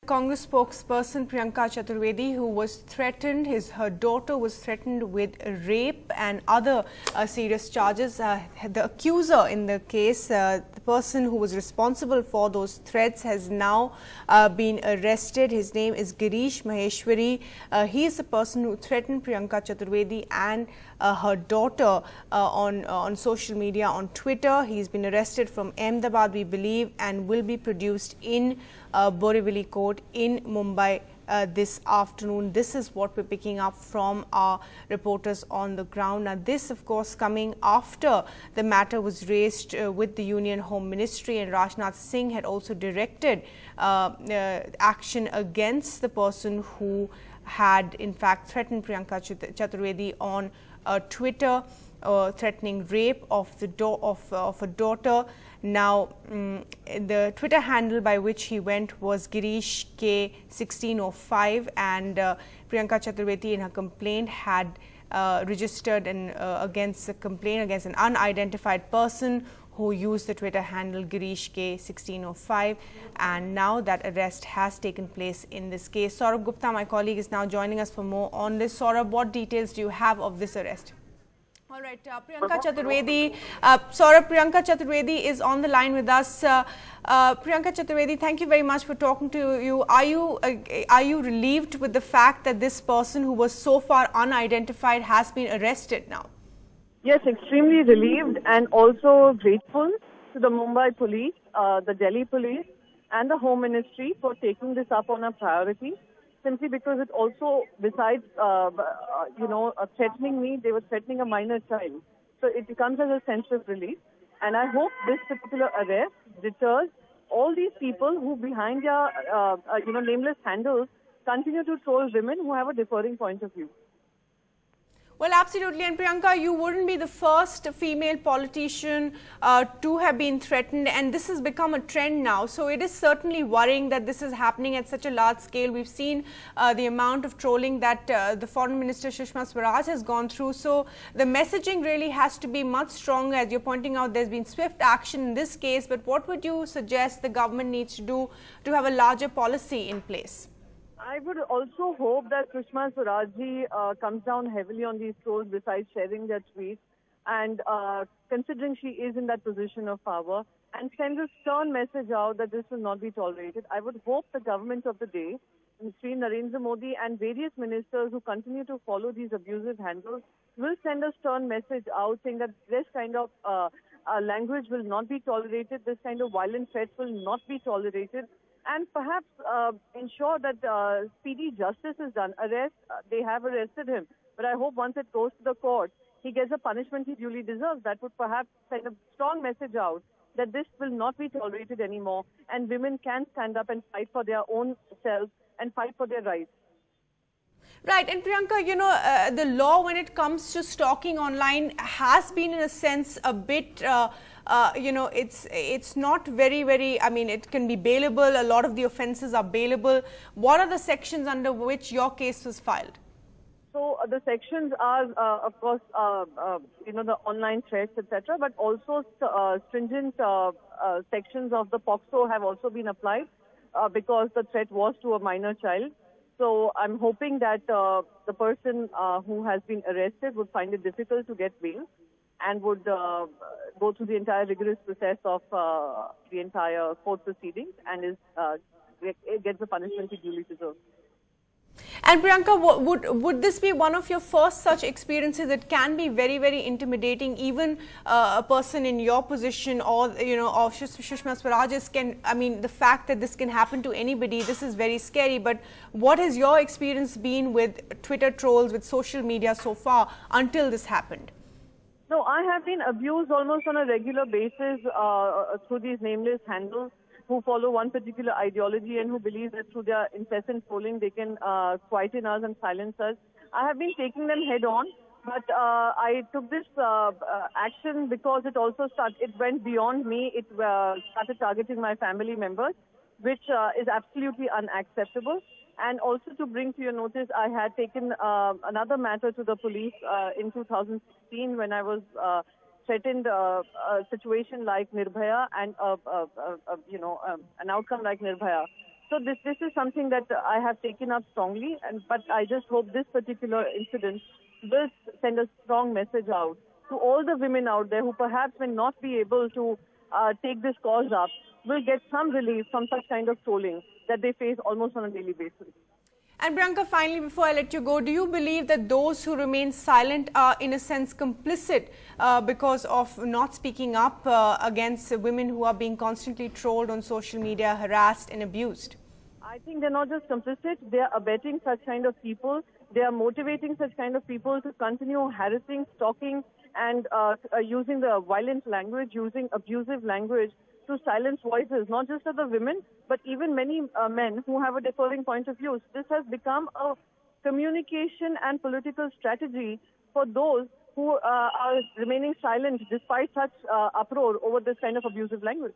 Congress spokesperson Priyanka Chaturvedi, who was threatened, her daughter was threatened with rape and other serious charges. The accuser in the case, the person who was responsible for those threats, has now been arrested. His name is Girish Maheshwari. He is the person who threatened Priyanka Chaturvedi and her daughter on social media, on Twitter. He's been arrested from Ahmedabad, we believe, and will be produced in Borivali Court in Mumbai this afternoon. This is what we're picking up from our reporters on the ground. Now, this, of course, coming after the matter was raised with the Union Home Ministry, and Rajnath Singh had also directed action against the person who had, in fact, threatened Priyanka Chaturvedi on Twitter, threatening rape of a daughter. Now, the Twitter handle by which he went was Girish K 1605, and Priyanka Chaturvedi in her complaint had registered against a complaint against an unidentified person who used the Twitter handle Girish K 1605, and now that arrest has taken place in this case. Saurabh Gupta, my colleague, is now joining us for more on this. Saurabh, what details do you have of this arrest? All right, Priyanka Chaturvedi. Priyanka Chaturvedi is on the line with us. Priyanka Chaturvedi, thank you very much for talking to you. Are you relieved with the fact that this person who was so far unidentified has been arrested now? Yes, extremely relieved and also grateful to the Mumbai police, the Delhi police and the Home Ministry for taking this up on a priority. Simply because it also, besides, threatening me, they were threatening a minor child. So it comes as a sense of relief. And I hope this particular arrest deters all these people who behind their, nameless handles continue to troll women who have a differing point of view. Well, absolutely. And Priyanka, you wouldn't be the first female politician to have been threatened, and this has become a trend now. So it is certainly worrying that this is happening at such a large scale. We've seen the amount of trolling that the Foreign Minister Sushma Swaraj has gone through. So the messaging really has to be much stronger. As you're pointing out, there's been swift action in this case. But what would you suggest the government needs to do to have a larger policy in place? I would also hope that Sushma Swaraj comes down heavily on these trolls besides sharing their tweets, and considering she is in that position of power, and sends a stern message out that this will not be tolerated. I would hope the government of the day, Sri Narendra Modi and various ministers who continue to follow these abusive handles, will send a stern message out saying that this kind of language will not be tolerated, this kind of violent threats will not be tolerated, and perhaps ensure that speedy justice is done. They have arrested him, but I hope once it goes to the court, he gets a punishment he duly deserves. That would perhaps send a strong message out that this will not be tolerated anymore, and women can stand up and fight for their own selves and fight for their rights. Right. And Priyanka, the law when it comes to stalking online has been in a sense a bit, it's not very, I mean, it can be bailable. A lot of the offences are bailable. What are the sections under which your case was filed? So the sections are, of course, the online threats, etc., but also stringent sections of the POCSO have also been applied because the threat was to a minor child. So I'm hoping that the person who has been arrested would find it difficult to get bail and would go through the entire rigorous process of the entire court proceedings and gets the punishment he duly deserves. And Priyanka, would this be one of your first such experiences that can be very intimidating? Even a person in your position or, of Sushma Swaraj's the fact that this can happen to anybody, this is very scary. But what has your experience been with Twitter trolls, with social media so far until this happened? No, I have been abused almost on a regular basis through these nameless handles who follow one particular ideology and who believe that through their incessant trolling they can quieten us and silence us. I have been taking them head on, but I took this action because it went beyond me. It started targeting my family members, which is absolutely unacceptable. And also to bring to your notice, I had taken another matter to the police in 2016 when I was threatened a situation like Nirbhaya and an outcome like Nirbhaya. So this is something that I have taken up strongly, but I just hope this particular incident will send a strong message out to all the women out there who perhaps may not be able to take this cause up, will get some relief from such kind of trolling that they face almost on a daily basis. And Priyanka, finally, before I let you go, do you believe that those who remain silent are in a sense complicit because of not speaking up against women who are being constantly trolled on social media, harassed and abused? I think they're not just complicit, they are abetting such kind of people. They are motivating such kind of people to continue harassing, stalking and using the violent language, using abusive language to silence voices, not just of the women, but even many men who have a differing point of view. This has become a communication and political strategy for those who are remaining silent despite such uproar over this kind of abusive language.